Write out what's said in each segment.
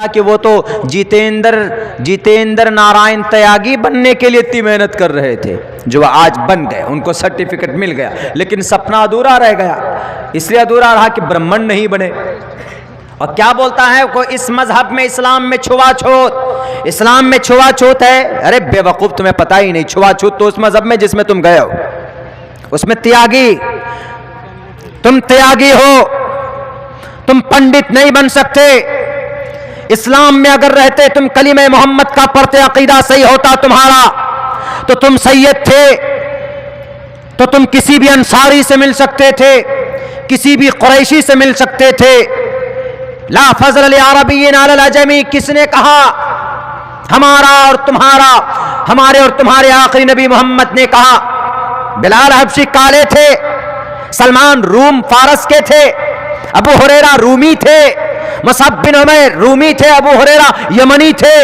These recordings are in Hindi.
कि वो तो जितेंद्र नारायण त्यागी बनने के लिए इतनी मेहनत कर रहे थे, जो आज बन गए, उनको सर्टिफिकेट मिल गया, लेकिन सपना अधूरा रह गया। इसलिए अधूरा रहा कि ब्राह्मण नहीं बने। और क्या बोलता है को इस मजहब में, इस्लाम में छुआछूत, इस्लाम में छुआछूत है। अरे बेवकूफ, तुम्हें पता ही नहीं। छुआछूत तो उस मजहब में जिसमें तुम गए हो, उसमें त्यागी, तुम त्यागी हो, तुम पंडित नहीं बन सकते। इस्लाम में अगर रहते, तुम कलीमे मोहम्मद का पढ़ते, अकीदा सही होता तुम्हारा, तो तुम सैयद थे, तो तुम किसी भी अंसारी से मिल सकते थे, किसी भी कुरैशी से मिल सकते थे। ला फज़ल लिअरबिय्यिन अलल अजमी, किसने कहा? हमारा और तुम्हारा, हमारे और तुम्हारे आखिरी नबी मोहम्मद ने कहा। बिलाल हबशी काले थे, सलमान रूम फारस के थे, अबू हुरैरा रूमी थे, मुसअब बिन उमैर रूमी थे, अबू हुरैरा यमनी थे।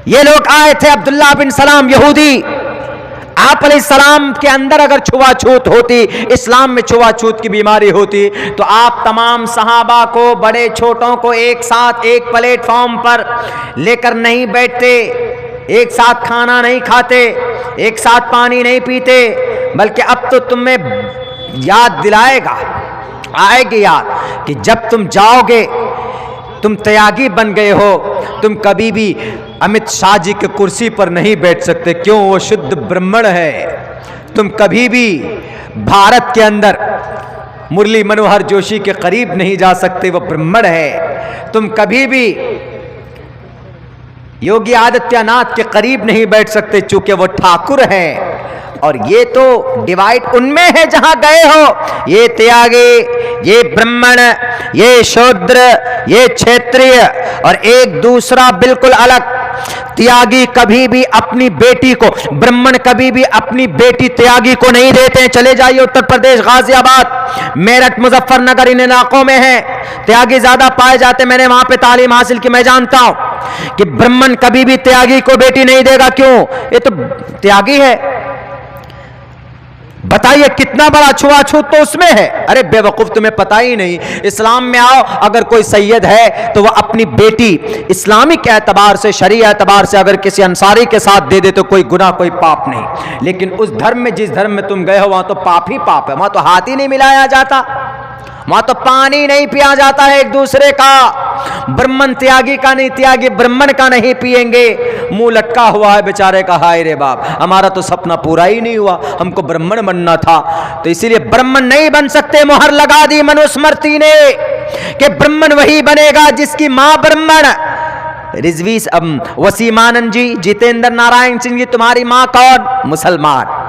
ये लोग आए थे, अब्दुल्लाह बिन सलाम यहूदी। आप अलैहिस्सलाम के अंदर अगर छुआछूत होती, इस्लाम में छुआछूत की बीमारी होती, तो आप तमाम सहाबा को, बड़े छोटों को एक साथ एक प्लेटफॉर्म पर लेकर नहीं बैठते, एक साथ खाना नहीं खाते, एक साथ पानी नहीं पीते। बल्कि अब तो तुम्हें याद दिलाएगा, आएगी याद कि जब तुम जाओगे, तुम त्यागी बन गए हो, तुम कभी भी अमित शाह जी के कुर्सी पर नहीं बैठ सकते। क्यों? वो शुद्ध ब्राह्मण है। तुम कभी भी भारत के अंदर मुरली मनोहर जोशी के करीब नहीं जा सकते, वो ब्राह्मण है। तुम कभी भी योगी आदित्यनाथ के करीब नहीं बैठ सकते, चूंकि वो ठाकुर है। और ये तो डिवाइड उनमें है जहां गए हो। ये त्यागी, ये ब्राह्मण, ये शूद्र, ये क्षेत्रीय, और एक दूसरा बिल्कुल अलग। त्यागी कभी भी अपनी बेटी को, ब्राह्मण कभी भी अपनी बेटी त्यागी को नहीं देते हैं। चले जाइए उत्तर प्रदेश, गाजियाबाद, मेरठ, मुजफ्फरनगर, इन इलाकों में है त्यागी ज्यादा पाए जाते। मैंने वहां पे तालीम हासिल की, मैं जानता हूं कि ब्राह्मण कभी भी त्यागी को बेटी नहीं देगा। क्यों? ये तो त्यागी है। बताइए कितना बड़ा छुआछूत तो उसमें है। अरे बेवकूफ, तुम्हें पता ही नहीं। इस्लाम में आओ, अगर कोई सैयद है तो वह अपनी बेटी इस्लामिक एतबार से, शरीय एतबार से अगर किसी अंसारी के साथ दे दे तो कोई गुनाह, कोई पाप नहीं। लेकिन उस धर्म में, जिस धर्म में तुम गए हो, वहां तो पाप ही पाप है। वहां तो हाथ ही नहीं मिलाया जाता, वहां तो पानी नहीं पिया जाता है एक दूसरे का। ब्राह्मण त्यागी का नहीं, त्यागी ब्राह्मण का नहीं पिएंगे। मुंह लटका हुआ है बेचारे का, हाय रे बाप, हमारा तो सपना पूरा ही नहीं हुआ, हमको ब्राह्मण बनना था। तो इसीलिए ब्राह्मण नहीं बन सकते। मोहर लगा दी मनुस्मृति ने कि ब्राह्मण वही बनेगा जिसकी मां ब्राह्मण। रिजवी वसीमानंद जी, जितेंद्र नारायण सिंह जी, तुम्हारी मां कौन? मुसलमान।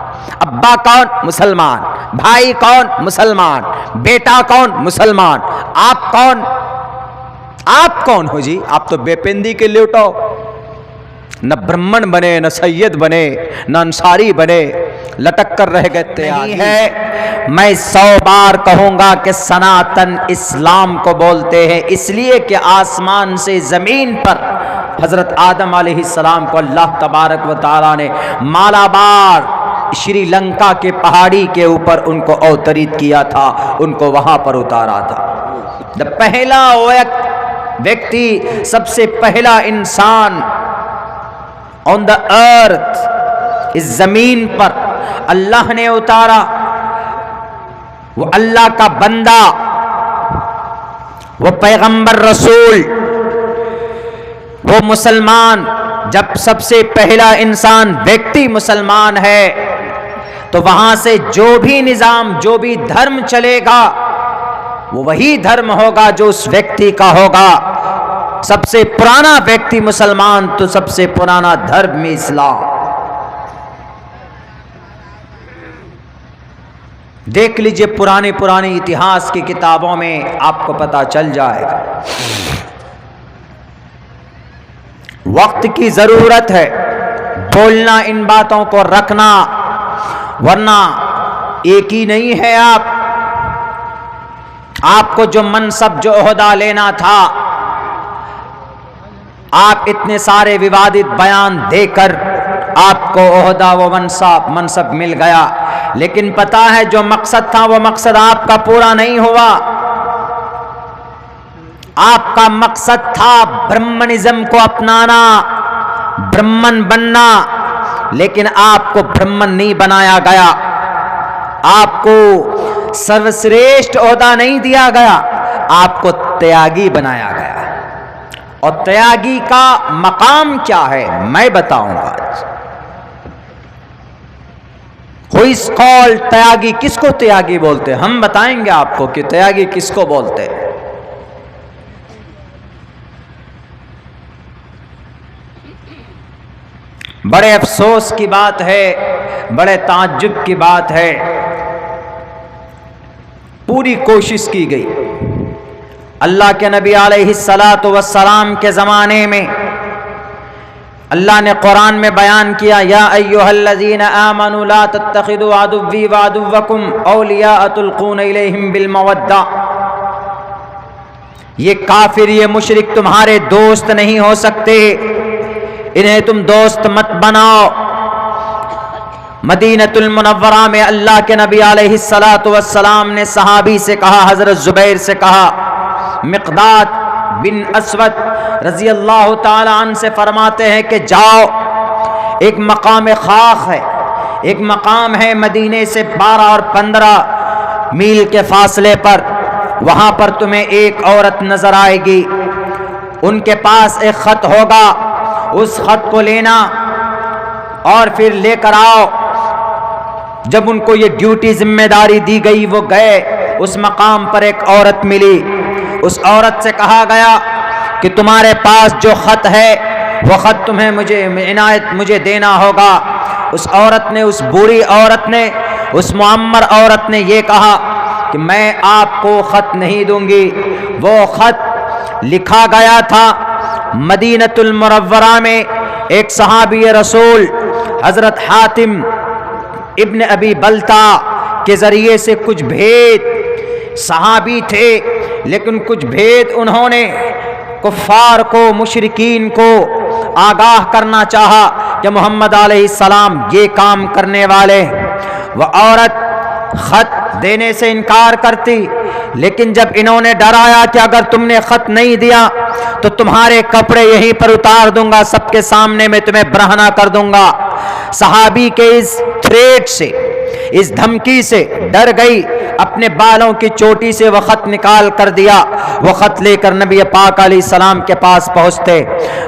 अब्बा कौन? मुसलमान। भाई कौन? मुसलमान। बेटा कौन? मुसलमान। आप कौन? आप कौन हो जी? आप तो बेपिंदी के लौटो। न ब्राह्मण बने, न सैयद बने, न अंसारी बने, लटक कर रह गए। तैयारी है। मैं 100 बार कहूंगा कि सनातन इस्लाम को बोलते हैं, इसलिए कि आसमान से जमीन पर हजरत आदम अलैहिस्सलाम को अल्लाह तबारक व तआला ने मालाबार श्रीलंका के पहाड़ी के ऊपर उनको अवतरित किया था, उनको वहां पर उतारा था। पहला व्यक्ति, सबसे पहला इंसान ऑन द अर्थ, इस जमीन पर अल्लाह ने उतारा। वो अल्लाह का बंदा, वो पैगंबर रसूल, वो मुसलमान। जब सबसे पहला इंसान, व्यक्ति मुसलमान है, तो वहां से जो भी निजाम, जो भी धर्म चलेगा, वो वही धर्म होगा जो उस व्यक्ति का होगा। सबसे पुराना व्यक्ति मुसलमान, तो सबसे पुराना धर्म इस्लाम। देख लीजिए पुराने इतिहास की किताबों में आपको पता चल जाएगा। वक्त की जरूरत है बोलना, इन बातों को रखना, वरना एक ही नहीं है आपको जो मनसब, जो ओहदा लेना था, आप इतने सारे विवादित बयान देकर आपको ओहदा, वो मनसब मिल गया, लेकिन पता है जो मकसद था वो मकसद आपका पूरा नहीं हुआ। आपका मकसद था ब्राह्मणिज्म को अपनाना, ब्राह्मण बनना, लेकिन आपको ब्राह्मण नहीं बनाया गया, आपको सर्वश्रेष्ठ ओहदा नहीं दिया गया, आपको त्यागी बनाया गया। और त्यागी का मकाम क्या है मैं बताऊंगा। हु इज कॉल्ड त्यागी, किसको त्यागी बोलते हैं? हम बताएंगे आपको कि त्यागी किसको बोलते हैं। बड़े अफसोस की बात है, बड़े ताज्जुब की बात है, पूरी कोशिश की गई। अल्लाह के नबी अलैहिस्सलातु वस्सलाम के ज़माने में अल्लाह ने कुरान में बयान किया, या अय्युहल्लज़ीना आमनू ला तत्तखिदू अदुव्वी व अदुव्वकुम औलिया तुल्कून इलैहिम बिल मवद्दा। ये काफिर, ये मुशरिक तुम्हारे दोस्त नहीं हो सकते, इन्हें तुम दोस्त मत बनाओ। मदीनतुल मुनव्वरा में अल्लाह के नबी अलैहिस्सलातु वस्सलाम ने सहाबी से कहा, हजरत जुबैर से कहा, मिक़दाद बिन अस्वद रज़ी अल्लाह ताला अन्हु से फरमाते हैं कि जाओ, एक मकाम खाख है, एक मकाम है मदीने से 12 और 15 मील के फासले पर, वहां पर तुम्हें एक औरत नजर आएगी, उनके पास एक खत होगा, उस खत को लेना और फिर लेकर आओ। जब उनको ये ड्यूटी जिम्मेदारी दी गई, वो गए, उस मकाम पर एक औरत मिली। उस औरत से कहा गया कि तुम्हारे पास जो खत है वो खत तुम्हें मुझे देना होगा। उस औरत ने, उस बुरी औरत ने, उस मुअम्मर औरत ने ये कहा कि मैं आपको खत नहीं दूंगी। वो खत लिखा गया था मदीनतुल मुनव्वरा में एक सहाबी रसूल हजरत हातिम इब्न अबी बल्ता के जरिए से। कुछ भेद, सहाबी थे लेकिन कुछ भेद उन्होंने कुफ्फार को, मुशरिकीन को आगाह करना चाहा कि मोहम्मद अलैहिस्सलाम ये काम करने वाले। वह औरत खत देने से इनकार करती, लेकिन जब इन्होंने डराया कि अगर तुमने खत नहीं दिया तो तुम्हारे कपड़े यहीं पर उतार दूंगा, सबके सामने में तुम्हें बरहना कर दूंगा, सहाबी के इस थ्रेट से, इस धमकी से डर गई, अपने बालों की चोटी से वह खत निकाल कर दिया। वह खत लेकर नबी पाक अलैहिस्सलाम के पास पहुंचते,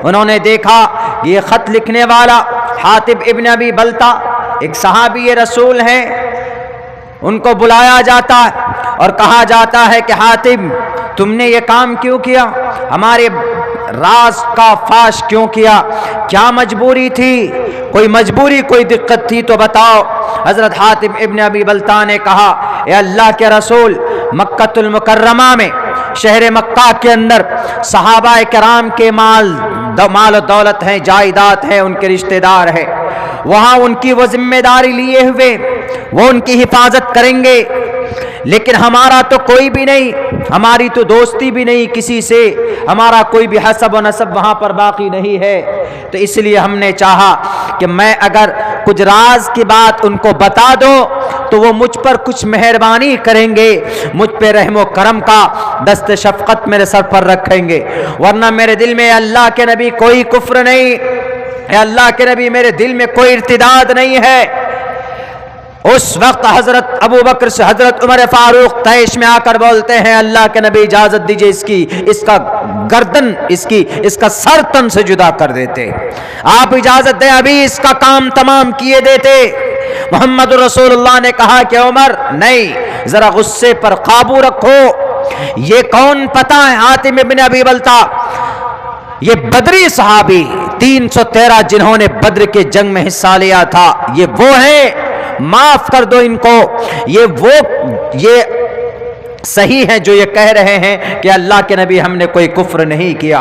उन्होंने देखा ये खत लिखने वाला हातिब इब्न अबी बल्ता एक सहाबी रसूल हैं। उनको बुलाया जाता और कहा जाता है कि हातिब, तुमने ये काम क्यों किया, हमारे राज का फाश क्यों किया, क्या मजबूरी थी, कोई मजबूरी, कोई दिक्कत थी तो बताओ। हजरत हातिब इब्न अबी बल्ता ने कहा, ए अल्लाह के रसूल, मक्कतुल मुकर्रमा में, शहर मक्का के अंदर सहाबा किराम के माल दौलत हैं, जायदाद है, उनके रिश्तेदार हैं, वहां उनकी वो जिम्मेदारी लिए हुए, वो उनकी हिफाजत करेंगे, लेकिन हमारा तो कोई भी नहीं, हमारी तो दोस्ती भी नहीं किसी से, हमारा कोई भी हसब व नसब वहाँ पर बाकी नहीं है। तो इसलिए हमने चाहा कि मैं अगर कुछ राज की बात उनको बता दो तो वो मुझ पर कुछ मेहरबानी करेंगे, मुझ पे रहमो करम का दस्त शफकत मेरे सर पर रखेंगे, वरना मेरे दिल में अल्लाह के नबी कोई कुफ्र नहीं, अल्लाह के नबी मेरे दिल में कोई इर्तिदाद नहीं है। उस वक्त हजरत अबू बकर से हजरत उमर फारूक तैश में आकर बोलते हैं, अल्लाह के नबी इजाजत दीजिए, इसका गर्दन, इसका सर तन से जुदा कर देते, आप इजाजत दें, अभी इसका काम तमाम किए देते। मोहम्मद रसूलुल्लाह ने कहा कि उमर नहीं, जरा गुस्से पर काबू रखो, ये कौन पता है? हातिम इब्न अबी बल्ता, ये बदरी सहाबी 313 जिन्होंने बद्र के जंग में हिस्सा लिया था, ये वो है, माफ कर दो इनको, ये सही है जो ये कह रहे हैं कि अल्लाह के नबी हमने कोई कुफ्र नहीं किया,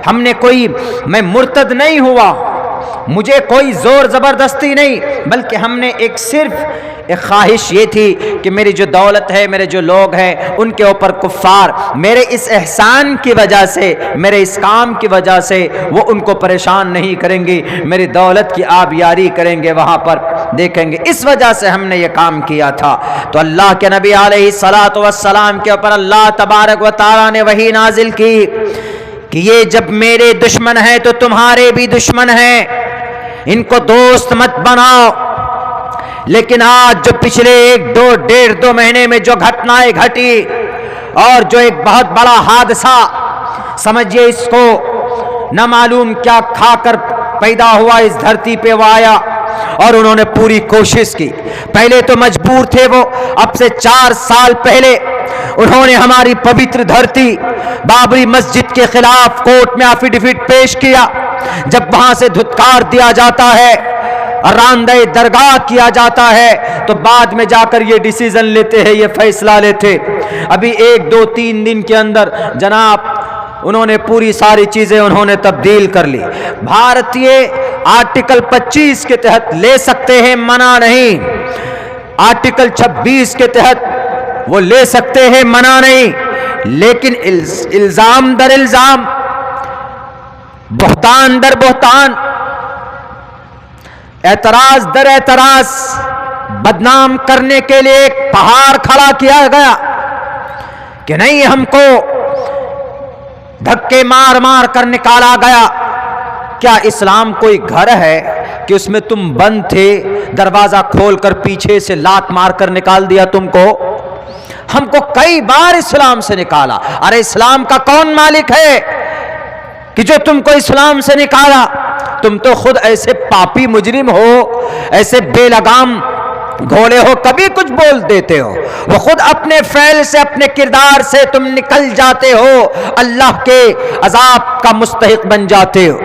हमने कोई, मैं मुर्तद नहीं हुआ, मुझे कोई जोर जबरदस्ती नहीं, बल्कि हमने एक ख्वाहिश ये थी कि मेरी जो दौलत है, मेरे जो लोग हैं, उनके ऊपर कुफ्फार मेरे इस एहसान की वजह से, मेरे इस काम की वजह से वो उनको परेशान नहीं करेंगे, मेरी दौलत की आबियारी करेंगे, वहाँ पर देखेंगे। इस वजह से हमने ये काम किया था। तो अल्लाह के नबी अलैहिस्सलातु वस्सलाम के ऊपर अल्लाह तबारक व तआला ने वही नाजिल की कि ये जब मेरे दुश्मन हैं तो तुम्हारे भी दुश्मन हैं, इनको दोस्त मत बनाओ। लेकिन आज जो पिछले 1-2 महीने में जो घटनाएं घटी और जो एक बहुत बड़ा हादसा, समझिए इसको न मालूम क्या खाकर पैदा हुआ इस धरती पे वो आया, और उन्होंने पूरी कोशिश की। पहले तो मजबूर थे वो, अब से 4 साल पहले उन्होंने हमारी पवित्र धरती बाबरी मस्जिद के खिलाफ कोर्ट में एफिडेविट पेश किया। जब वहां से धुतकार दिया जाता है, रांदे दरगाह किया जाता है, तो बाद में जाकर ये डिसीजन लेते हैं, ये फैसला लेते। अभी 1-2-3 दिन के अंदर जनाब उन्होंने पूरी सारी चीजें उन्होंने तब्दील कर ली। भारतीय आर्टिकल 25 के तहत ले सकते हैं, मना नहीं। आर्टिकल 26 के तहत वो ले सकते हैं, मना नहीं। लेकिन इल्जाम दर इल्जाम, बहतान दर बहतान, एतराज दर एतराज बदनाम करने के लिए एक पहाड़ खड़ा किया गया कि नहीं, हमको धक्के मार मार कर निकाला गया। क्या इस्लाम कोई घर है कि उसमें तुम बंद थे, दरवाजा खोलकर पीछे से लात मार कर निकाल दिया तुमको? हमको कई बार इस्लाम से निकाला। अरे इस्लाम का कौन मालिक है कि जो तुमको इस्लाम से निकाला? तुम तो खुद ऐसे पापी मुजरिम हो, ऐसे बेलगाम घोड़े हो, कभी कुछ बोल देते हो। वो खुद अपने फैल से, अपने किरदार से तुम निकल जाते हो, अल्लाह के अजाब का मुस्तहिक बन जाते हो।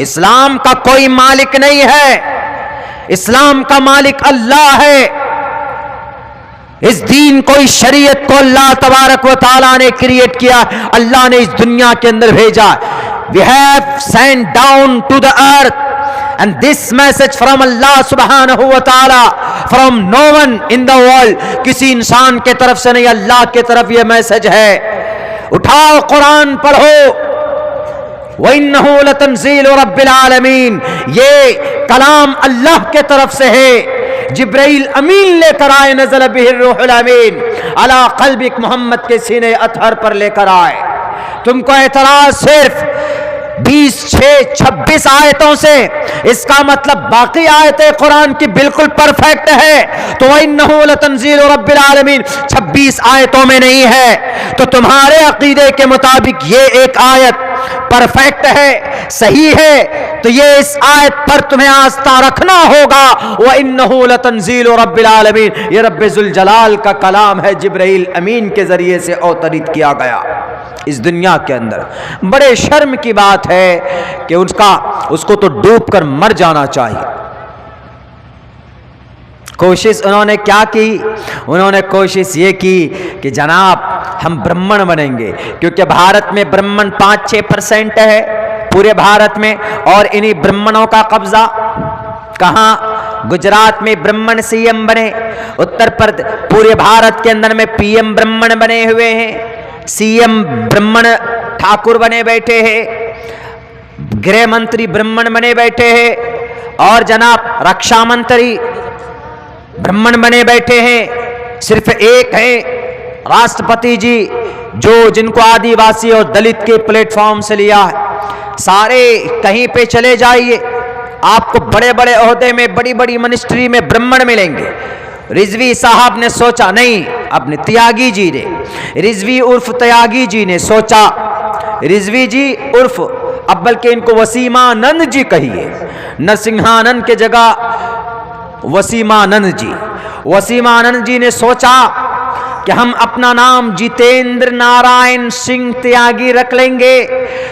इस्लाम का कोई मालिक नहीं है, इस्लाम का मालिक अल्लाह है। इस दीन को, इस शरीयत को अल्लाह तबारक व तआला ने क्रिएट किया, अल्लाह ने इस दुनिया के अंदर भेजा। We have sent down to the earth and this message from Allah subhanahu wa ta'ala, from no one in the world, किसी इंसान के तरफ से नहीं, अल्लाह के तरफ यह मैसेज है। उठाओ कुरान पढ़ो, वइन्नहु लतंज़ीलु रब्बिल आलमीन, ये कलाम अल्लाह के तरफ से है। जिब्राइल अमीन लेकर आए, नज़ल बिहिर रूहुल अमीन अला क़ल्बिक, मोहम्मद के सीने अतहर पर लेकर आए। तुमको एतराज सिर्फ 26 आयतों से, इसका मतलब बाकी आयतें कुरान की बिल्कुल परफेक्ट है, तो वइन्नहु लतंज़ीलु रब्बिल आलमीन 26 आयतों में नहीं है। तो तुम्हारे अकीदे के मुताबिक ये एक आयत परफेक्ट है, सही है, तो ये इस आयत पर तुम्हें आस्था रखना होगा। वइन्नहु लतंज़ीलु रब्बिल आलमीन, ये रब्बे ज़ुल जलाल का कलाम है, जिब्राइल अमीन के जरिए से अवतरित किया गया इस दुनिया के अंदर। बड़े शर्म की बात है कि उसको तो डूब कर मर जाना चाहिए। कोशिश उन्होंने क्या की? उन्होंने कोशिश ये की कि जनाब हम ब्राह्मण बनेंगे, क्योंकि भारत में ब्राह्मण 5-6% है पूरे भारत में, और इन्हीं ब्राह्मणों का कब्जा कहाँ? गुजरात में ब्राह्मण सीएम बने, उत्तर प्रदेश, पूरे भारत के अंदर में पीएम ब्राह्मण बने हुए हैं, सीएम ब्राह्मण ठाकुर बने बैठे हैं, गृह मंत्री ब्राह्मण बने बैठे हैं, और जनाब रक्षा मंत्री ब्राह्मण बने बैठे हैं। सिर्फ एक है राष्ट्रपति जी, जिनको आदिवासी और दलित के प्लेटफॉर्म से लिया है। सारे कहीं पे चले जाइए, आपको बड़े बड़े ओहदे में, बड़ी बड़ी मिनिस्ट्री में ब्राह्मण मिलेंगे। रिजवी साहब ने सोचा, नहीं, अपने त्यागी जी ने, रिजवी उर्फ त्यागी जी ने सोचा, रिजवी जी उर्फ, अब बल्कि इनको वसीमानंद जी कहिए, नरसिंहानंद के जगह वसीमानंद जी। वसीमानंद जी ने सोचा कि हम अपना नाम जितेंद्र नारायण सिंह त्यागी रख लेंगे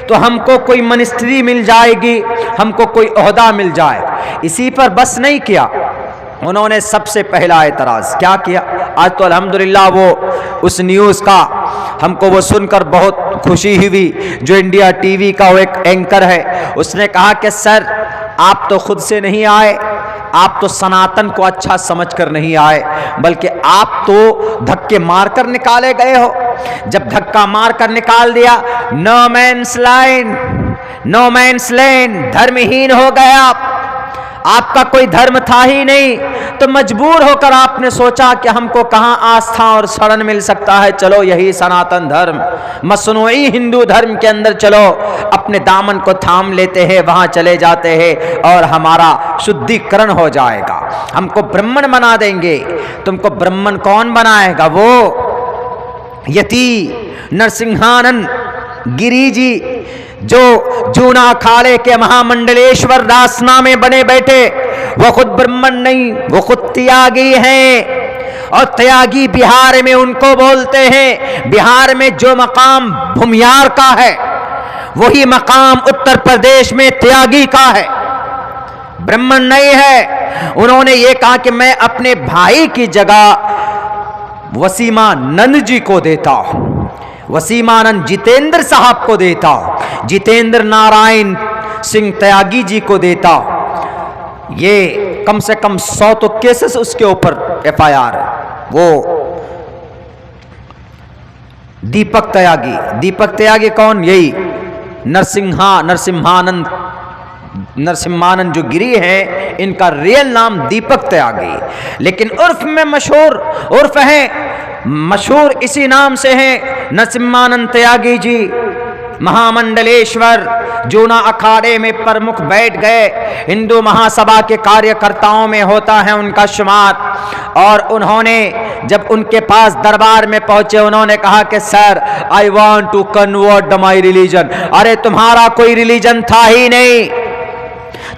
तो हमको कोई मिनिस्ट्री मिल जाएगी, हमको कोई ओहदा मिल जाए। इसी पर बस नहीं किया, उन्होंने सबसे पहला एतराज़ क्या किया? आज तो अल्हम्दुलिल्लाह वो उस न्यूज़ का हमको वो सुनकर बहुत खुशी हुई, जो इंडिया टीवी का वो एक एंकर है, उसने कहा कि सर आप तो खुद से नहीं आए, आप तो सनातन को अच्छा समझकर नहीं आए, बल्कि आप तो धक्के मारकर निकाले गए हो। जब धक्का मारकर निकाल दिया, no man's line, no man's land, धर्महीन हो गए आपका कोई धर्म था ही नहीं, तो मजबूर होकर आपने सोचा कि हमको कहां आस्था और शरण मिल सकता है, चलो यही सनातन धर्म, मसनूई हिंदू धर्म के अंदर चलो, अपने दामन को थाम लेते हैं, वहां चले जाते हैं और हमारा शुद्धिकरण हो जाएगा, हमको ब्राह्मण बना देंगे। तुमको ब्राह्मण कौन बनाएगा? वो यति नरसिंहानंद गिरी जी, जो जूना अखाड़े के महामंडलेश्वर दासना में बने बैठे, वो खुद ब्राह्मण नहीं, वो खुद त्यागी हैं। और त्यागी बिहार में उनको बोलते हैं, बिहार में जो मकाम भूमियार का है वही मकाम उत्तर प्रदेश में त्यागी का है, ब्राह्मण नहीं है। उन्होंने ये कहा कि मैं अपने भाई की जगह वसीमानंद जी को देता हूं, वसीमानंद जितेंद्र साहब को देता, जितेंद्र नारायण सिंह त्यागी जी को देता। ये कम से कम 100 तो केसेस उसके ऊपर FIR है। वो दीपक त्यागी कौन? यही नरसिम्हानंद जो गिरी है, इनका रियल नाम दीपक त्यागी, लेकिन उर्फ में मशहूर, उर्फ है मशहूर इसी नाम से है नरसिम्हानंद त्यागी जी। महामंडलेश्वर जूना अखाड़े में प्रमुख बैठ गए, हिंदू महासभा के कार्यकर्ताओं में होता है उनका शुमार। और उन्होंने जब उनके पास दरबार में पहुंचे, उन्होंने कहा कि sir, I want to convert my religion. अरे तुम्हारा कोई रिलीजन था ही नहीं,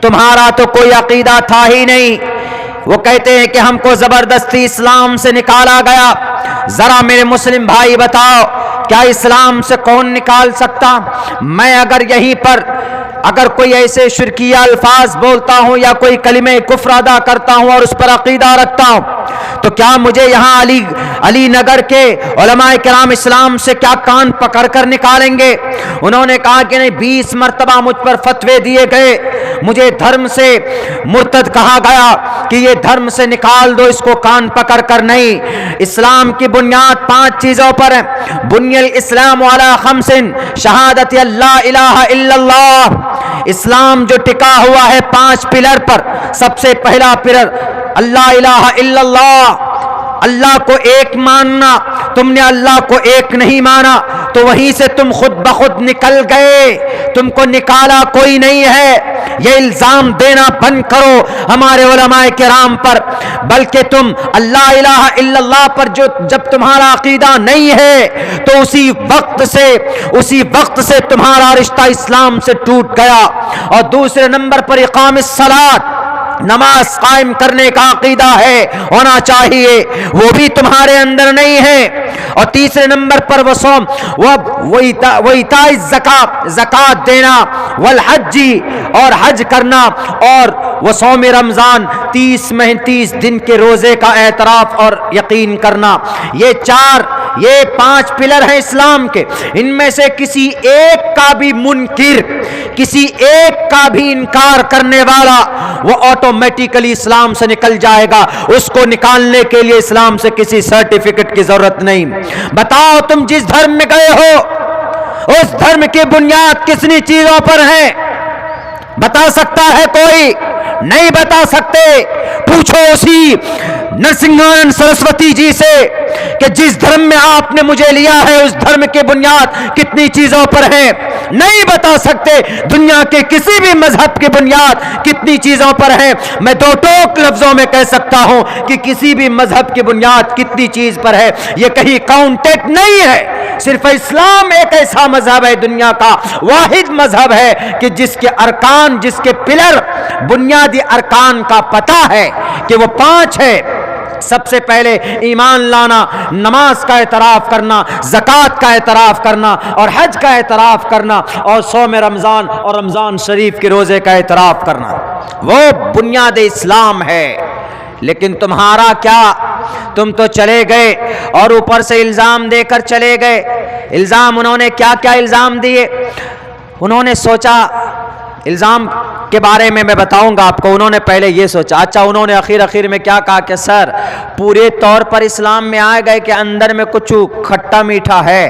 तुम्हारा तो कोई अकीदा था ही नहीं। वो कहते हैं कि हमको जबरदस्ती इस्लाम से निकाला गया। जरा मेरे मुस्लिम भाई बताओ, क्या इस्लाम से कौन निकाल सकता? मैं अगर यहीं पर अगर कोई ऐसे शिरकिया अल्फाज बोलता हूं या कोई कलिमे कुफ्र अदा करता हूं और उस पर अकीदा रखता हूं, तो क्या मुझे यहां अली नगर के उलमाए किराम इस्लाम से क्या कान पकड़ कर निकालेंगे? उन्होंने कहा कि नहीं, 20 मरतबा मुझ पर फतवे दिए गए, मुझे धर्म से मुर्तद कहा गया कि ये धर्म से निकाल दो इसको कान पकड़ कर। नहीं, इस्लाम की बुनियाद 5 चीजों पर है। बुनियल इस्लाम वाला खमसिन, शहादत अल्लाह इलाहा इल्लल्लाह। इस्लाम जो टिका हुआ है 5 पिलर पर। सबसे पहला पिलर अल्लाह इलाहा इल्लल्लाह, अल्लाह को एक मानना। तुमने अल्लाह को एक नहीं माना तो वहीं से तुम खुद ब खुद निकल गए, तुमको निकाला कोई नहीं है। ये इल्जाम देना बंद करो हमारे उलमाए किराम पर, बल्कि तुम अल्लाह इलाहा इल्लल्लाह पर जो जब तुम्हारा अकीदा नहीं है तो उसी वक्त से तुम्हारा रिश्ता इस्लाम से टूट गया। और दूसरे नंबर पर इकामिस सलात, नमाज कायम करने का अकीदा है, होना चाहिए, वो भी तुम्हारे अंदर नहीं है। और तीसरे नंबर पर वो सोम, वो ज़कात देना, वल हज्जी, और हज करना, और वो सोम रमजान 30 दिन के रोजे का एतराफ और यकीन करना। ये 5 पिलर हैं इस्लाम के। इनमें से किसी एक का भी मुनकिर, किसी एक का भी इनकार करने वाला, वो ऑटोमेटिकली इस्लाम से निकल जाएगा। उसको निकालने के लिए इस्लाम से किसी सर्टिफिकेट की जरूरत नहीं। बताओ, तुम जिस धर्म में गए हो उस धर्म की बुनियाद कितनी चीजों पर है? बता सकता है कोई? नहीं बता सकते। पूछो उसी नरसिंहानंद सरस्वती जी से कि जिस धर्म में आपने मुझे लिया है उस धर्म की बुनियाद कितनी चीजों पर है? नहीं बता सकते। दुनिया के किसी भी मजहब की बुनियाद कितनी चीजों पर है? मैं 2 टोक लफ्जों में कह सकता हूं कि किसी भी मजहब की बुनियाद कितनी चीज पर है। यह कहीं काउंटेड नहीं है। सिर्फ इस्लाम एक ऐसा मजहब है, दुनिया का वाहिद मजहब है कि जिसके अरकान, जिसके पिलर, बुनियादी अरकान का पता है कि वो 5 है। सबसे पहले ईमान लाना, नमाज का एतराफ करना, ज़कात का एतराफ करना, और हज का एतराफ करना, और सौम रमज़ान और रमज़ान शरीफ के रोज़े का एतराफ करना। वो बुनियाद इस्लाम है। लेकिन तुम्हारा क्या? तुम तो चले गए और ऊपर से इल्ज़ाम देकर चले गए। इल्ज़ाम उन्होंने क्या क्या इल्ज़ाम दिए? उन्होंने सोचा, इल्ज़ाम के बारे में मैं बताऊंगा आपको। उन्होंने पहले ये सोचा, अच्छा उन्होंने आखिर में क्या कहा कि सर पूरे तौर पर इस्लाम में आ गए कि अंदर में कुछ खट्टा मीठा है,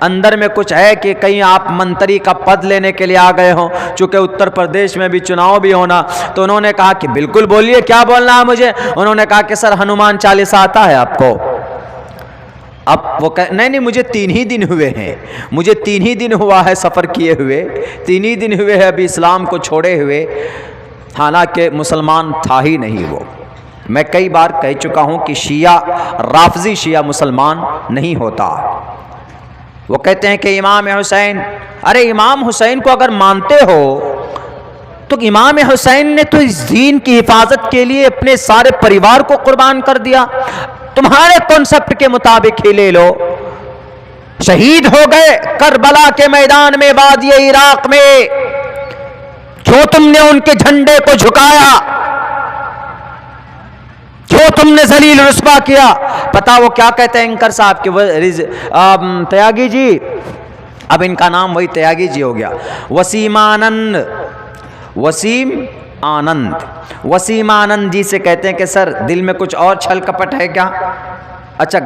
अंदर में कुछ है कि कहीं आप मंत्री का पद लेने के लिए आ गए हो, चूंकि उत्तर प्रदेश में भी चुनाव भी होना। तो उन्होंने कहा कि बिल्कुल बोलिए, क्या बोलना है मुझे। उन्होंने कहा कि सर हनुमान चालीसा आता है आपको। अब वो नहीं मुझे 3 ही दिन हुए हैं, मुझे 3 ही दिन हुआ है सफ़र किए हुए, 3 ही दिन हुए हैं अभी इस्लाम को छोड़े हुए, हालांकि मुसलमान था ही नहीं वो। मैं कई बार कह चुका हूं कि शिया राफजी शिया मुसलमान नहीं होता। वो कहते हैं कि इमाम हुसैन, अरे इमाम हुसैन को अगर मानते हो तो इमाम हुसैन ने तो इस दीन की हिफाजत के लिए अपने सारे परिवार को कुर्बान कर दिया। तुम्हारे कॉन्सेप्ट के मुताबिक ही ले लो, शहीद हो गए करबला के मैदान में, वादिये इराक में, जो तुमने उनके झंडे को झुकाया, जो तुमने जलील रुस्वा किया। पता वो क्या कहते हैं एंकर साहब के त्यागी जी, अब इनका नाम वही त्यागी जी हो गया, वसीम आनंद। वसीम आनंद जी से कहते हैं कि सर दिल में कुछ और छल कपट है क्या। अच्छा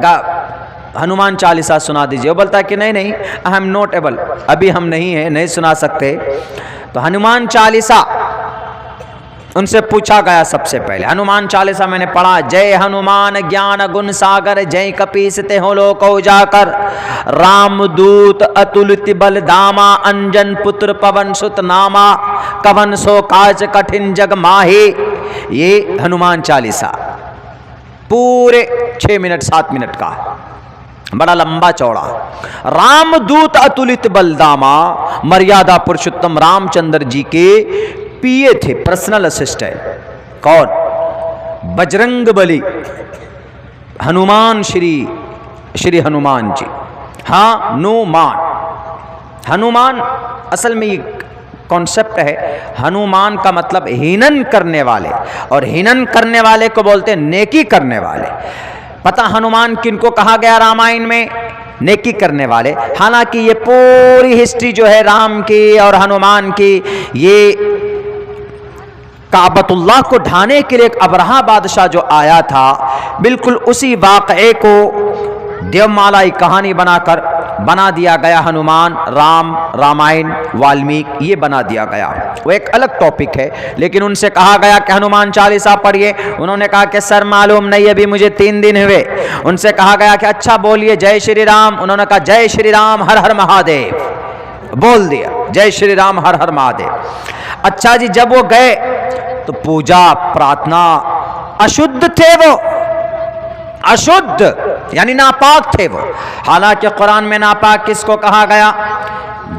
हनुमान चालीसा सुना दीजिए। वो बोलता है कि नहीं आई एम नॉट एबल, अभी हम नहीं सुना सकते। तो हनुमान चालीसा उनसे पूछा गया सबसे पहले, हनुमान चालीसा मैंने पढ़ा, जय हनुमान ज्ञान गुण सागर, जय कपीस ते हो लोक उजाकर, रामदूत अतुलित बल धामा, अंजन पुत्र पवन सुत नामा, कवन सो काज कठिन जग माहे। ये हनुमान चालीसा पूरे 6 मिनट 7 मिनट का, बड़ा लंबा चौड़ा। रामदूत अतुलित बलदामा, मर्यादा पुरुषोत्तम रामचंद्र जी के पीए थे, पर्सनल असिस्टेंट। कौन? बजरंग बली हनुमान, श्री हनुमान जी। हाँ हनुमान असल में ये कॉन्सेप्ट है, हनुमान का मतलब हिनन करने वाले, और हिनन करने वाले को बोलते हैं नेकी करने वाले। पता हनुमान किनको कहा गया रामायण में? नेकी करने वाले। हालांकि ये पूरी हिस्ट्री जो है राम की और हनुमान की, ये काबतुल्लाह को ढाने के लिए एक अबरहा बादशाह जो आया था, बिल्कुल उसी वाक़े को देवमालाई कहानी बनाकर बना दिया गया। हनुमान, रामायण, वाल्मीकि, ये बना दिया गया। वो एक अलग टॉपिक है, लेकिन उनसे कहा गया कि हनुमान चालीसा पढ़िए। उन्होंने कहा कि सर मालूम नहीं, अभी मुझे 3 दिन हुए। उनसे कहा गया कि अच्छा बोलिए जय श्री राम। उन्होंने कहा जय श्री राम हर हर महादेव, बोल दिया जय श्री राम हर हर महादेव। अच्छा जी, जब वो गए तो पूजा प्रार्थना, अशुद्ध थे वो, अशुद्ध यानी नापाक थे वो। हालांकि कुरान में नापाक किसको कहा गया?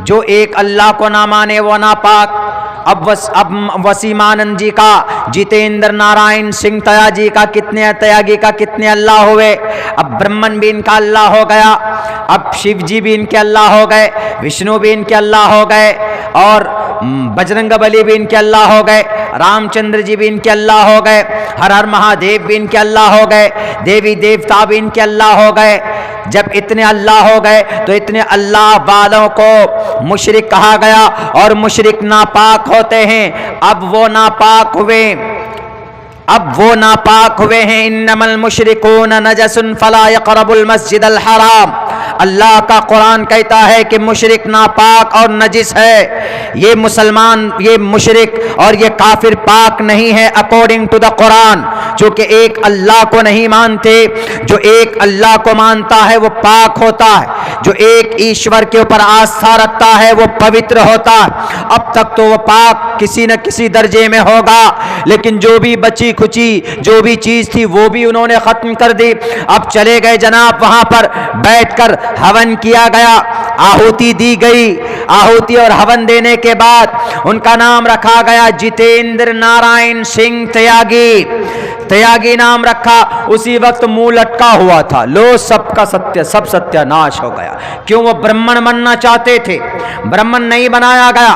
जो एक अल्लाह को ना माने वो नापाक। अब वसीमानंद जी का, जितेंद्र नारायण सिंह त्यागी का कितने अल्लाह हुए। अब ब्रह्मन भी इनका अल्लाह हो गया, अब शिव जी भी इनके अल्लाह हो गए, विष्णु भी इनके अल्लाह हो गए, और बजरंग बली भी इनके अल्लाह हो गए, रामचंद्र जी भी इनके अल्लाह हो गए, हर हर महादेव भी इनके अल्लाह हो गए, देवी देवता भी इनके अल्लाह हो गए। जब इतने अल्लाह हो गए तो इतने अल्लाह वालों को मुशरिक कहा गया, और मुशरिक नापाक होते हैं। अब वो नापाक हुए हैं। इन्नमल मुशरिकून नजसुन फला यक़रबुल मस्जिदल हराम। अल्लाह का कुरान कहता है कि मुशरिक नापाक और नजिस है। ये मुसलमान, ये मुशरिक और ये काफिर पाक नहीं है अकॉर्डिंग टू द कुरान। चूंकि एक अल्लाह को नहीं मानते, जो एक अल्लाह को मानता है वो पाक होता है, जो एक ईश्वर के ऊपर आस्था रखता है वो पवित्र होता है। अब तक तो वो पाक किसी न किसी दर्जे में होगा, लेकिन जो भी बची खुची जो भी चीज थी वो भी उन्होंने खत्म कर दी। अब चले गए जनाब, वहां पर बैठकर हवन किया गया, आहुति दी गई। आहुति और हवन देने के बाद उनका नाम रखा गया जितेंद्र नारायण सिंह त्यागी नाम रखा। उसी वक्त मुंह लटका हुआ था, लो सबका सब सत्यानाश हो गया। क्यों? वो ब्राह्मण बनना चाहते थे, ब्राह्मण नहीं बनाया गया।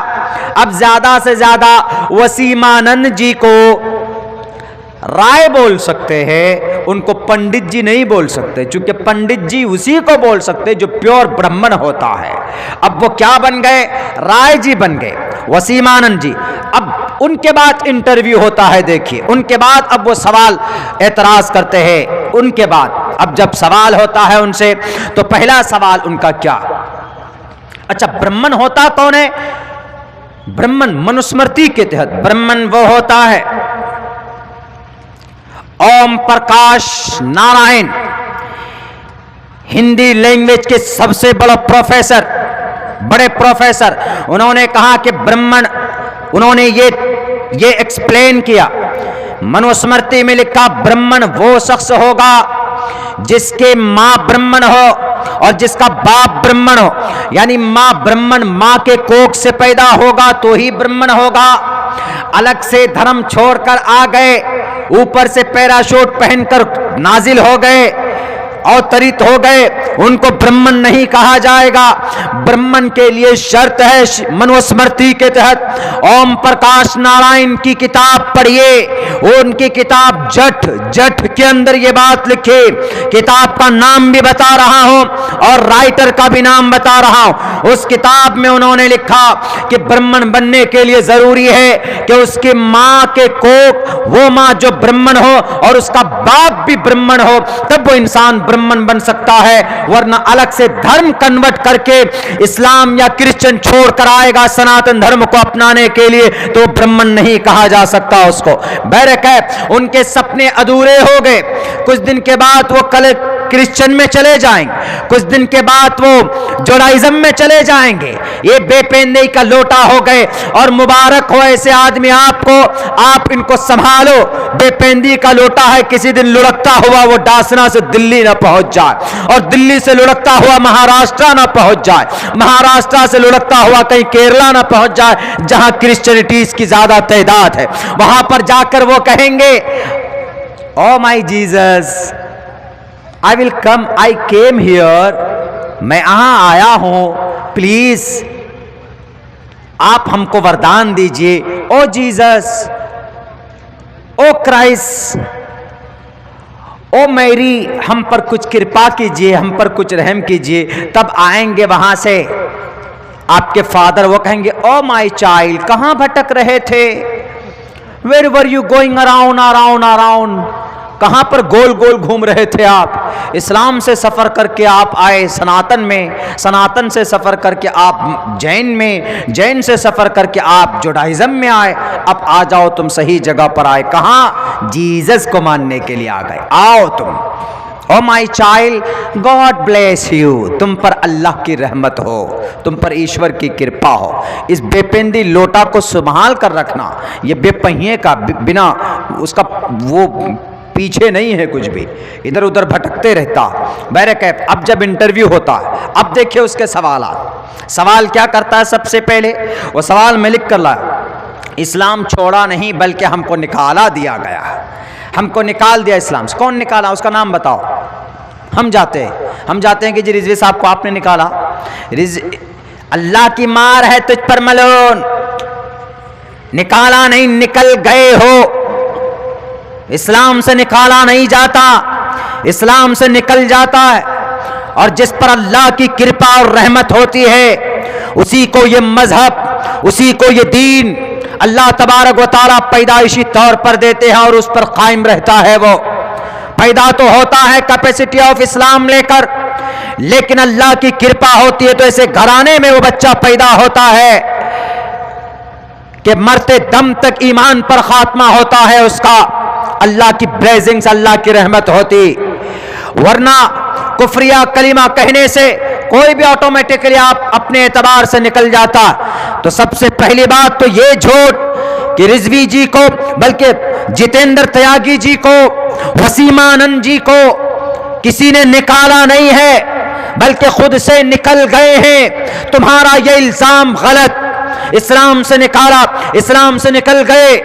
अब ज्यादा से ज्यादा वसीमानंद जी को राय बोल सकते हैं, उनको पंडित जी नहीं बोल सकते, क्योंकि पंडित जी उसी को बोल सकते जो प्योर ब्राह्मण होता है। अब वो क्या बन गए? राय जी बन गए, वसीमानंद जी। अब उनके बाद इंटरव्यू होता है। देखिए उनके बाद अब वो सवाल एतराज करते हैं। उनके बाद अब जब सवाल होता है उनसे, तो पहला सवाल उनका क्या, अच्छा ब्राह्मण होता कौन है? ब्राह्मण मनुस्मृति के तहत ब्राह्मण वो होता है ओम प्रकाश नारायण, हिंदी लैंग्वेज के सबसे बड़े प्रोफेसर। उन्होंने कहा कि ब्राह्मण, उन्होंने ये एक्सप्लेन किया, मनुस्मृति में लिखा ब्राह्मण वो शख्स होगा जिसके मां ब्राह्मण हो और जिसका बाप ब्राह्मण हो, यानी मां ब्राह्मण, मां के कोख से पैदा होगा तो ही ब्राह्मण होगा। अलग से धर्म छोड़कर आ गए, ऊपर से पैराशूट पहनकर नाजिल हो गए, अवतरित हो गए, उनको ब्राह्मण नहीं कहा जाएगा। ब्राह्मण के लिए शर्त है मनुस्मृति के तहत ओम प्रकाश नारायण की किताब पढ़िए, उनकी किताब जठ के अंदर ये बात लिखी, किताब का नाम भी बता रहा हूं और राइटर का भी नाम बता रहा हूं। उस किताब में उन्होंने लिखा कि ब्राह्मण बनने के लिए जरूरी है कि उसकी मां के कोख, वो मां जो ब्राह्मण हो और उसका बाप भी ब्राह्मण हो, तब वो इंसान ब्राह्मण बन सकता है, वरना अलग से धर्म कन्वर्ट करके इस्लाम या क्रिश्चियन छोड़कर आएगा सनातन धर्म को अपनाने के लिए, तो ब्राह्मण नहीं कहा जा सकता उसको। बैरक है, उनके सपने अधूरे हो गए। कुछ दिन के बाद वो कल क्रिश्चियन में चले जाएंगे, कुछ दिन के बाद वो जोडाइज्म में चले जाएंगे। ये बेपेंदे का लोटा हो गए, और मुबारक हो ऐसे आदमी आपको, आप इनको संभालो। बेपेंदी का लोटा है, किसी दिन लुढ़कता हुआ वो डासना से दिल्ली ना पहुंच जाए, और दिल्ली से लुढ़कता हुआ महाराष्ट्र ना पहुंच जाए, महाराष्ट्र से लुढ़कता हुआ कहीं केरला ना पहुंच जाए, जहां क्रिश्चियनिटीज की ज्यादा तादाद है। वहां पर जाकर वो कहेंगे oh my Jesus, I will come, I came here, मैं यहां आया हूं, प्लीज आप हमको वरदान दीजिए। Oh Jesus, oh Christ, oh Mary, हम पर कुछ कृपा कीजिए, हम पर कुछ रहम कीजिए। तब आएंगे वहां से आपके फादर, वो कहेंगे ओ माई चाइल्ड, कहां भटक रहे थे? Where were you going around, कहां पर गोल गोल घूम रहे थे आप? इस्लाम से सफर करके आप आए सनातन में, सनातन से सफर करके आप जैन में, जैन से सफर करके आप जुडाइज्म में आए, अब आ जाओ तुम सही जगह पर आए। कहां? जीसस को मानने के लिए आ गए, आओ तुम। Oh my child, God bless you, तुम पर अल्लाह की रहमत हो, तुम पर ईश्वर की कृपा हो। इस बेपेंदी लोटा को संभाल कर रखना, ये बेपहिए का, बिना उसका वो पीछे नहीं है, कुछ भी इधर उधर भटकते रहता। बैरक है, अब जब इंटरव्यू होता है, अब देखिए उसके सवाल क्या करता है। सबसे पहले वो सवाल में लिख कर लाया, इस्लाम छोड़ा नहीं बल्कि हमको निकाला दिया गया, हमको निकाल दिया इस्लाम से। कौन निकाला? उसका नाम बताओ। हम जाते हैं कि जी रिजवी साहब को आपने निकाला। अल्लाह की मार है तुझ पर मलोन, निकाला नहीं, निकल गए हो। इस्लाम से निकाला नहीं जाता, इस्लाम से निकल जाता है, और जिस पर अल्लाह की कृपा और रहमत होती है उसी को ये मजहब, उसी को ये दीन अल्लाह तबारक व तआला पैदाइशी तौर पर देते हैं और उस पर कायम रहता है। वो पैदा तो होता है कैपेसिटी ऑफ इस्लाम लेकर, लेकिन अल्लाह की कृपा होती है तो ऐसे घराने में वो बच्चा पैदा होता है कि मरते दम तक ईमान पर खात्मा होता है उसका, अल्लाह की ब्लेसिंग्स, अल्लाह की रहमत होती। वरना कुफरिया कलिमा कहने से कोई भी ऑटोमेटिकली आप अपने एतबार से निकल जाता। तो सबसे पहली बात तो ये झूठ कि रिजवी जी को, बल्कि जितेंद्र त्यागी जी को, वसीमानंद जी को किसी ने निकाला नहीं है, बल्कि खुद से निकल गए हैं। तुम्हारा ये इल्जाम गलत, इस्लाम से निकाला, इस्लाम से निकल गए।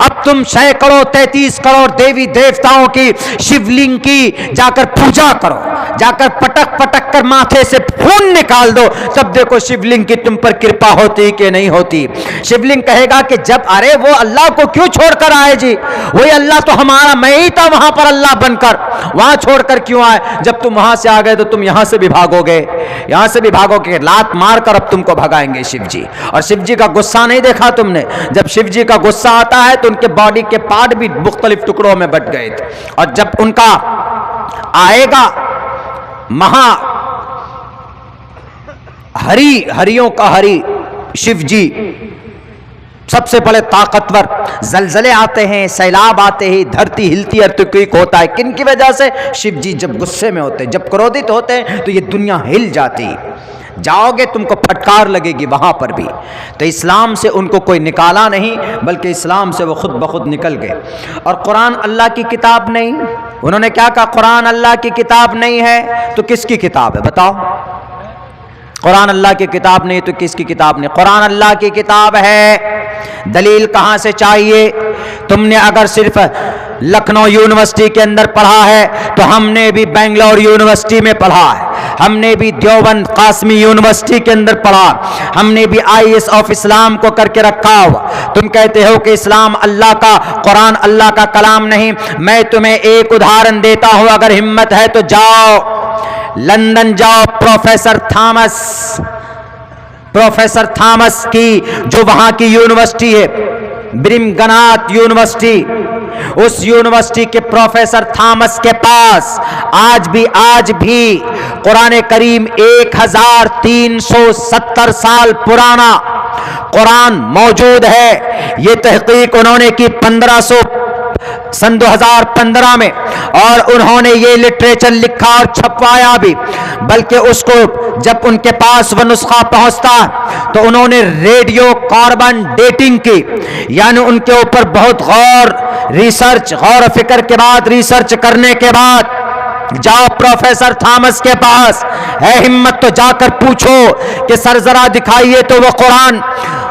अब तुम सैकड़ों 33 करोड़ देवी देवताओं की, शिवलिंग की जाकर पूजा करो, जाकर पटक पटक कर माथे से खून निकाल दो, तब देखो शिवलिंग की तुम पर कृपा होती कि नहीं होती। शिवलिंग कहेगा कि जब अरे वो अल्लाह को क्यों छोड़कर आए जी, वही अल्लाह तो हमारा, मैं ही था वहां पर अल्लाह बनकर, वहां छोड़कर क्यों आए? जब तुम वहां से आ गए तो तुम यहां से भी भागोगे, यहां से भी भागोगे, लात मारकर अब तुमको भगाएंगे शिव जी। और शिव जी का गुस्सा नहीं देखा तुमने? जब शिव जी का गुस्सा आता है तो उनके बॉडी के पार्ट भी मुख्तलिफ टुकड़ों में बट गए थे। और जब उनका आएगा महा हरियों का हरि शिव जी, सबसे बड़े ताकतवर, जलजले आते हैं, सैलाब आते हैं, धरती हिलती है, अर्थक्वेक होता है। किन की वजह से? शिव जी जब गुस्से में होते हैं, जब क्रोधित होते हैं तो ये दुनिया हिल जाती। जाओगे तुमको फटकार लगेगी वहां पर भी। तो इस्लाम से उनको कोई निकाला नहीं, बल्कि इस्लाम से वो खुद ब खुद निकल गए। और कुरान अल्लाह की किताब नहीं, उन्होंने क्या कहा? कुरान अल्लाह की किताब नहीं है तो किसकी किताब है बताओ? कुरान अल्लाह की किताब नहीं तो किसकी किताब नहीं? कुरान अल्लाह की किताब है। दलील कहां से चाहिए? तुमने अगर सिर्फ लखनऊ यूनिवर्सिटी के अंदर पढ़ा है तो हमने भी बेंगलोर यूनिवर्सिटी में पढ़ा है, हमने भी देवबंद कासमी यूनिवर्सिटी के अंदर पढ़ा, हमने भी IAS ऑफ इस्लाम को करके रखा हुआ। तुम कहते हो कि इस्लाम अल्लाह का, कुरान अल्लाह का कलाम नहीं। मैं तुम्हें एक उदाहरण देता हूं, अगर हिम्मत है तो जाओ लंदन जाओ, प्रोफेसर थॉमस की जो वहां की यूनिवर्सिटी है, ब्रिमगनाथ यूनिवर्सिटी, उस यूनिवर्सिटी के प्रोफेसर थॉमस के पास आज भी कुरान करीम 1370 साल पुराना कुरान मौजूद है। ये तहकीक उन्होंने की सन 2015 में, और उन्होंने ये लिटरेचर लिखा और छपवाया भी। बल्कि उसको जब उनके पास वह नुस्खा पहुंचता तो उन्होंने रेडियो कार्बन डेटिंग की, यानी उनके ऊपर बहुत गौर फिक्र के बाद, रिसर्च करने के बाद जाओ प्रोफेसर थॉमस के पास, है हिम्मत तो जाकर पूछो कि सर जरा दिखाइए तो वो कुरान।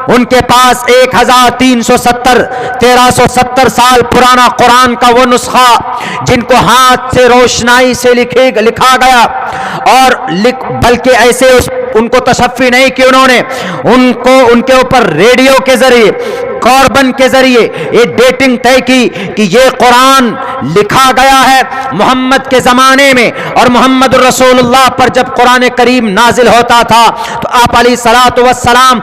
उनके पास 1370 साल पुराना कुरान का वो नुस्खा, जिनको हाथ से रोशनाई से लिखा गया, और बल्कि ऐसे उनको तशफ़ी नहीं कि उन्होंने उनके ऊपर रेडियो के जरिए, कार्बन के जरिए ये डेटिंग तय की कि ये कुरान लिखा गया है मोहम्मद के जमाने में, और मोहम्मद रसूलुल्लाह पर जब कुरान करीम नाजिल होता था तो आप अलैहिस्सलातु वस्सलाम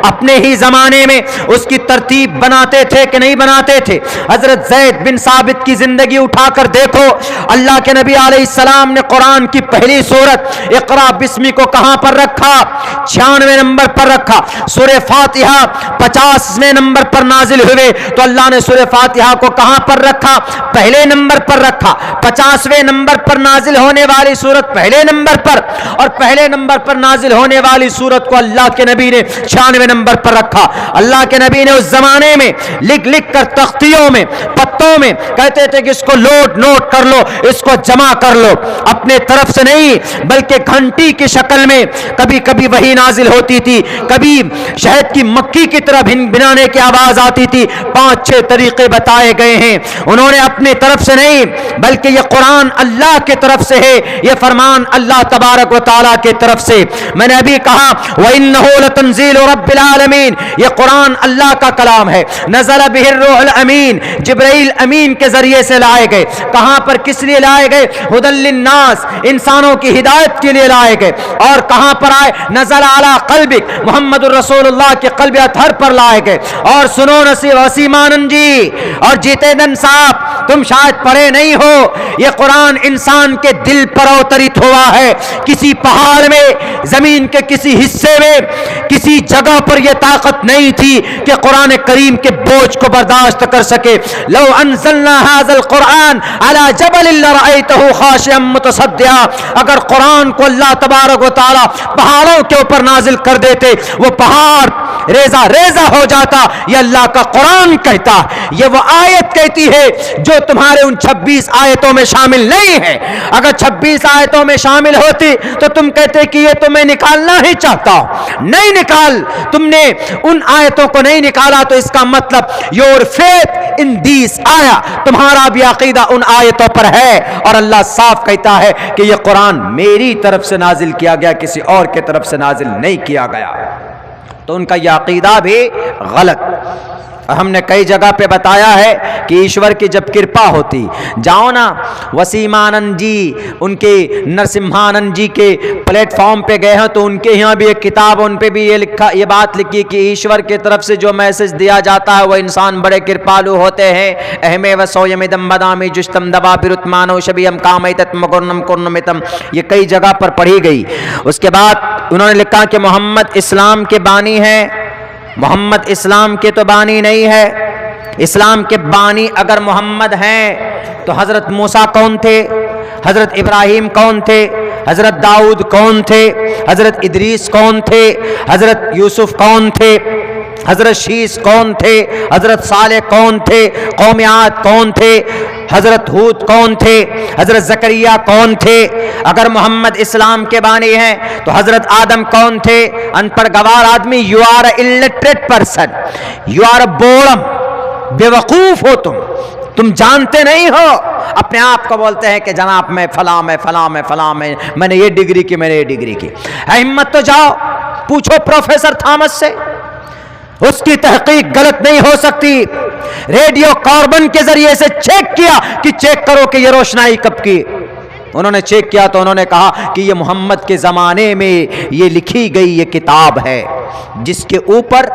अपने ही जमाने में उसकी तरतीब बनाते थे कि नहीं बनाते थे? हजरत ज़ैद बिन साबित की जिंदगी उठाकर देखो, अल्लाह के नबी अलैहिस्सलाम ने कुरान की पहली सूरत इक़रा बिस्मी को कहां पर रखा? 96वें नंबर पर रखा। सूरह फातिहा 50वें नंबर पर नाजिल हुए तो अल्लाह ने सूरह फातिहा को कहां पर रखा? पहले नंबर पर रखा। 50वें नंबर पर नाजिल होने वाली सूरत पहले नंबर पर, और पहले नंबर पर नाजिल होने वाली सूरत को अल्लाह के नबी ने 96वें नंबर पर रखा। अल्लाह के नबी ने उस जमाने में लिख कर तख्तियों में, पत्तों में कहते थे कि इसको नोट कर लो, इसको जमा कर लो, अपने तरफ से नहीं बल्कि घंटी की शक्ल में कभी कभी वही नाजिल होती थी, कभी शहद की मक्खी की तरह भिनाने की आवाज आती थी। 5-6 तरीके बताए गए हैं। उन्होंने अपनी तरफ से नहीं बल्कि ये कुरान अल्लाह की तरफ से है, ये फरमान अल्लाह तबारक व तआला की तरफ से। मैंने अभी कहा व इन्नहु लतंजील रब्बिल आलमीन, ये कुरान अल्लाह का कलाम है। नज़ल बिहिर रूहुल अमीन, जिब्राइल अमीन के जरिए से लाए गए। कहां पर किस लिए लाए गए? हुदल लिन्नास, इंसानों की हिदायत के लिए लाए गए। और कहां पर आए? नज़ल अला क़ल्बिक, मुहम्मदुर रसूलुल्लाह के क़ल्ब अतहर पर लाए गए। और सुनो वसीमानंद जी और जीतेंद्र साहब, तुम शायद पढ़े नहीं हो, यह कुरान इंसान के दिल पर अवतरित हुआ है। किसी पहाड़ में, जमीन के किसी हिस्से में, किसी जगह पर यह ताकत नहीं थी कि कुरान करीम के बोझ को बर्दाश्त कर सके। लौ अंज़लना हाज़ल कुरान अला जबल लरअयतहु खाशिअम मुतसद्दिआ, अगर कुरान को अल्लाह तबारक व तआला पहाड़ों के ऊपर नाजिल कर देते, वो पहाड़ रेजा रेजा हो जाता। ये अल्लाह का कुरान कहता, ये वो आयत कहती है जो तुम्हारे उन 26 आयतों में शामिल नहीं है। अगर 26 आयतों में शामिल होती तो तुम कहते कि ये तो मैं निकालना ही चाहता हूं, नहीं निकाल, तुमने उन आयतों को नहीं निकाला तो इसका मतलब योर फेथ इन 20 आया तुम्हारा भी अकीदा उन आयतों पर है। और अल्लाह साफ कहता है कि यह कुरान मेरी तरफ से नाजिल किया गया, किसी और के तरफ से नाजिल नहीं किया गया। तो उनका यह अकीदा भी गलत। हमने कई जगह पे बताया है कि ईश्वर की जब कृपा होती, जाओ ना वसीमानंद जी, उनके नरसिम्हानंद जी के प्लेटफॉर्म पे गए हैं तो उनके यहाँ भी एक किताब, उन पे भी ये बात लिखी कि ईश्वर की तरफ से जो मैसेज दिया जाता है वह इंसान बड़े कृपालु होते हैं। अहमे वसोयमिदम बदामी जुस्तम दबा बिरुतमानो शबीयम कामैतम कुर्नम कुर्नमितम, ये कई जगह पर पढ़ी गई। उसके बाद उन्होंने लिखा कि मोहम्मद इस्लाम के बानी हैं। मोहम्मद इस्लाम के तो बानी नहीं है। इस्लाम के बानी अगर मोहम्मद हैं तो हजरत मूसा कौन थे, हजरत इब्राहिम कौन थे, हजरत दाऊद कौन थे, हजरत इदरीस कौन थे, हजरत यूसुफ कौन थे, हजरत शीस कौन थे, हजरत साले कौन थे, कौम आद कौन थे, हजरत हूद कौन थे, हजरत जकरिया कौन थे। अगर मोहम्मद इस्लाम के बानी हैं तो हजरत आदम कौन थे, अनपढ़ गवार आदमी। You are illiterate person, you are boring, बेवकूफ हो तुम जानते नहीं हो। अपने आप को बोलते हैं कि जनाब मैं फला में फला में फला में, मैंने ये डिग्री की, मैंने ये डिग्री की। हिम्मत तो जाओ पूछो प्रोफेसर थॉमस से, उसकी तहकीक गलत नहीं हो सकती। रेडियो कार्बन के जरिए से चेक किया कि चेक करो कि यह रोशनाई कब की। उन्होंने चेक किया तो उन्होंने कहा कि यह मोहम्मद के जमाने में ये लिखी गई ये किताब है जिसके ऊपर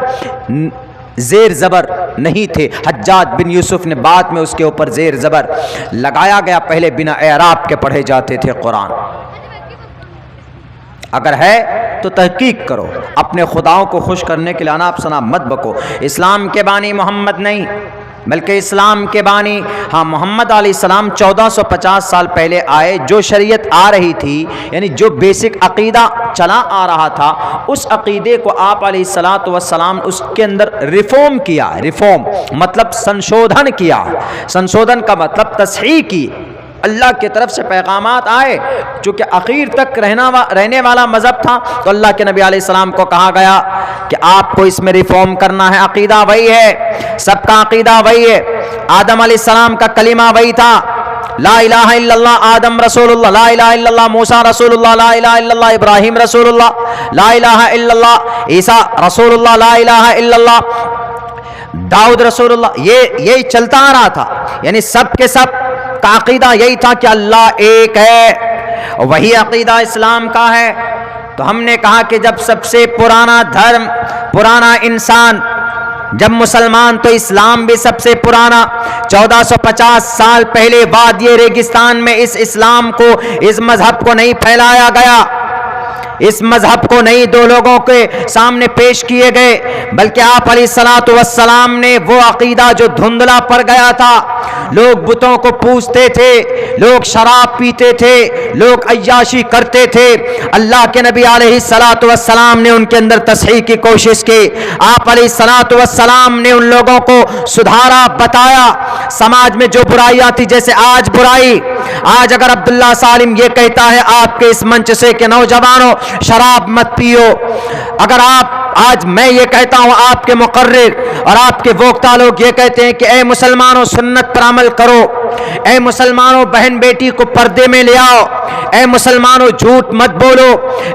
जेर जबर नहीं थे। हज्जाज बिन यूसुफ ने बाद में उसके ऊपर जेर जबर लगाया गया, पहले बिना एराब के पढ़े जाते थे कुरान। अगर है तो तहकीक करो, अपने खुदाओं को खुश करने के लिए अनाप शनाप मत बको। इस्लाम के बानी मोहम्मद नहीं बल्कि इस्लाम के बानी हाँ मोहम्मद अलैहिस्सलाम 1450 साल पहले आए। जो शरीयत आ रही थी यानी जो बेसिक अकीदा चला आ रहा था उस अकीदे को आप अलैहिस्सलातु वस्सलाम उसके अंदर रिफॉर्म किया। रिफॉर्म मतलब संशोधन किया। संशोधन का मतलब तस्हीह की। अल्लाह की तरफ से पैगामात आए, चूँकि आखिर तक रहने वाला मज़हब था तो अल्लाह के नबी अलैहिस्सलाम को कहा गया कि आपको इसमें रिफॉर्म करना है। अकीदा वही है, सबका अकीदा वही है। आदम अलैहिस्सलाम का कलिमा वही था, ला इलाहा इल्लल्लाह, आदम रसूलुल्लाह, ला इलाहा इल्लल्लाह, मूसा रसूलुल्लाह, ला इलाहा इल्लल्लाह, इब्राहिम रसूलुल्लाह, ला इलाहा इल्लल्लाह, ईसा रसूलुल्लाह, ला इलाहा इल्लल्लाह, दाऊद रसूलुल्लाह। यही चलता आ रहा था। यानी सब के सब का अकीदा यही था कि अल्लाह एक है। वही अकीदा इस्लाम का है। तो हमने कहा कि जब सबसे पुराना धर्म, पुराना इंसान जब मुसलमान, तो इस्लाम भी सबसे पुराना। 1450 साल पहले वादिये रेगिस्तान में इस इस्लाम को, इस मजहब को नहीं फैलाया गया। इस मजहब को नहीं दो लोगों के सामने पेश किए गए, बल्कि आप अलैहिस्सलातु वस्सलाम ने वो अकीदा जो धुंधला पड़ गया था, लोग बुतों को पूजते थे, लोग शराब पीते थे, लोग अय्याशी करते थे, अल्लाह के नबी अलैहिस्सलातु वस्सलाम ने उनके अंदर तस्हीह की कोशिश की। आप अलैहिस्सलातु वस्सलाम ने उन लोगों को सुधारा, बताया। समाज में जो बुराइयां थी, जैसे आज बुराई, आज अगर अब्दुल्ला सालिम ये कहता है आपके इस मंच से कि नौजवानों शराब मत पियो, अगर आज मैं ये कहता हूं, आपके मुकर्रिर और आपके वक्ता लोग ये कहते हैं कि ए मुसलमानों सुन्नत पर अमल करो, ए मुसलमानों बहन बेटी को पर्दे में ले आओ, ए मुसलमानों झूठ मत बोलो,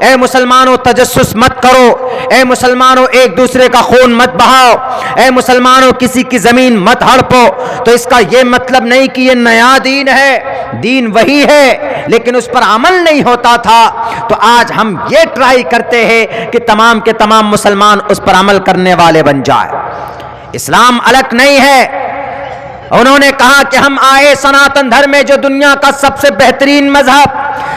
ए मुसलमानों तजस्सुस मत करो, ए मुसलमानों एक दूसरे का खून मत बहाओ, ए मुसलमानों किसी की जमीन मत हड़पो, तो इसका ये मतलब नहीं कि ये नया दीन है, दीन वही है, लेकिन उस पर अमल नहीं होता था। तो आज हम ये ट्राई करते हैं कि तमाम के तमाम मुसलमान उस पर अमल करने वाले बन जाए। इस्लाम अलग नहीं है। उन्होंने कहा कि हम आए सनातन धर्म में, जो दुनिया का सबसे बेहतरीन मजहब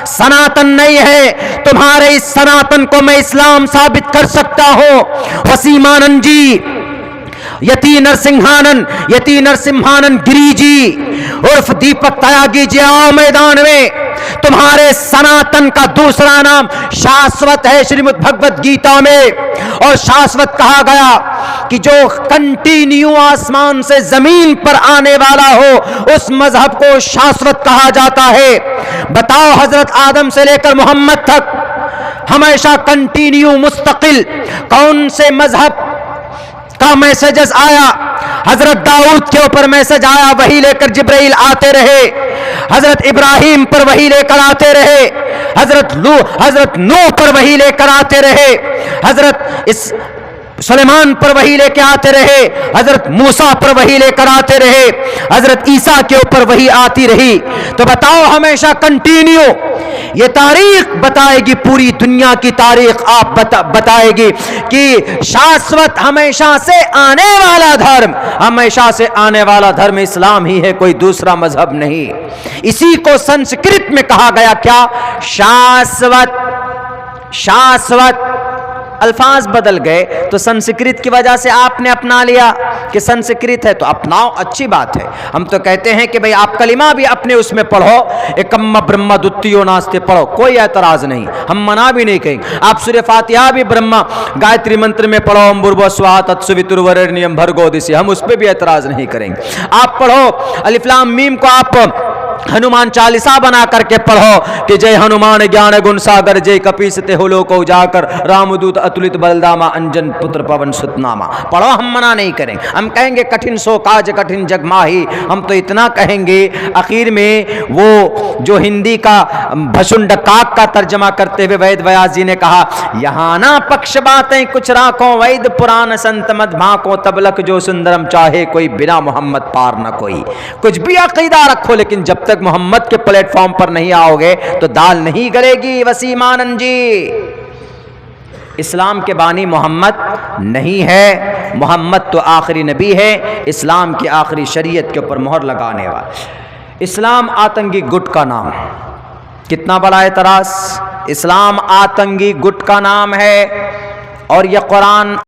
सनातन नहीं है। तुम्हारे इस सनातन को मैं इस्लाम साबित कर सकता हूं। वसीमानंद जी, यति नरसिम्हानंद गिरी जी उर्फ दीपक त्यागी जी, आओ मैदान में। तुम्हारे सनातन का दूसरा नाम शाश्वत है श्रीमद् भगवत गीता में, और शाश्वत कहा गया कि जो कंटिन्यू आसमान से जमीन पर आने वाला हो उस मजहब को शाश्वत कहा जाता है। बताओ, हजरत आदम से लेकर मोहम्मद तक हमेशा कंटिन्यू मुस्तकिल कौन से मजहब का मैसेजेस आया? हजरत दाऊद के ऊपर मैसेज आया, वही लेकर जिब्राइल आते रहे। हजरत इब्राहिम पर वही लेकर आते रहे। हजरत नूह पर वही लेकर आते रहे। हजरत इस सुलेमान पर वही लेकर आते रहे। हजरत मूसा पर वही लेकर आते रहे। हजरत ईसा के ऊपर वही आती रही। तो बताओ, हमेशा कंटिन्यू ये तारीख बताएगी, पूरी दुनिया की तारीख आप बताएगी कि शाश्वत हमेशा से आने वाला धर्म, हमेशा से आने वाला धर्म इस्लाम ही है, कोई दूसरा मजहब नहीं। इसी को संस्कृत में कहा गया क्या? शाश्वत। शाश्वत अल्फाज बदल गए तो संस्कृत की वजह से आपने अपना लिया कि संस्कृत है, तो अपनाओ, अच्छी बात है। हम तो कहते हैं कि भाई आप कलिमा भी अपने उसमें पढ़ो, एकम्मा ब्रह्मा द्वितीयो नास्ते पढ़ो, कोई ऐतराज नहीं, हम मना भी नहीं कहेंगे। आप सूरह फातिहा भी ब्रह्मा गायत्री मंत्र में पढ़ो, हम भूर्भुवः स्वः तत्सवितुर्वरेण्यं भर्गो दिशि, हम उस पर भी ऐतराज नहीं करेंगे। आप पढ़ो अलिफ लाम मीम को आप हनुमान चालीसा बना करके पढ़ो कि जय हनुमान ज्ञान गुण सागर, जय कपीस ते होलो को उजाकर, रामदूत अतुलित बलदामा, अंजन पुत्र पवन सुतनामा। पढ़ो, हम मना नहीं करेंगे। हम कहेंगे कठिन सो काज कठिन जग माही, हम तो इतना कहेंगे। आखिर में वो जो हिंदी का भसुंड काक का तर्जमा करते हुए वैद व्यास जी ने कहा, यहाँ ना पक्ष बातें कुछ राखो, वैद पुराण संत मत भाको, तबलक जो सुंदरम चाहे कोई, बिना मोहम्मद पार न कोई। कुछ भी अकीदा रखो, लेकिन जब तक मोहम्मद के प्लेटफॉर्म पर नहीं आओगे तो दाल नहीं गलेगी। वसीम आनंद जी, इस्लाम के बानी मोहम्मद नहीं है, मोहम्मद तो आखिरी नबी है, इस्लाम की आखिरी शरीयत के ऊपर मोहर लगाने वाला। इस्लाम आतंकी गुट का नाम, कितना बड़ा एतराज। इस्लाम आतंकी गुट का नाम है और यह कुरान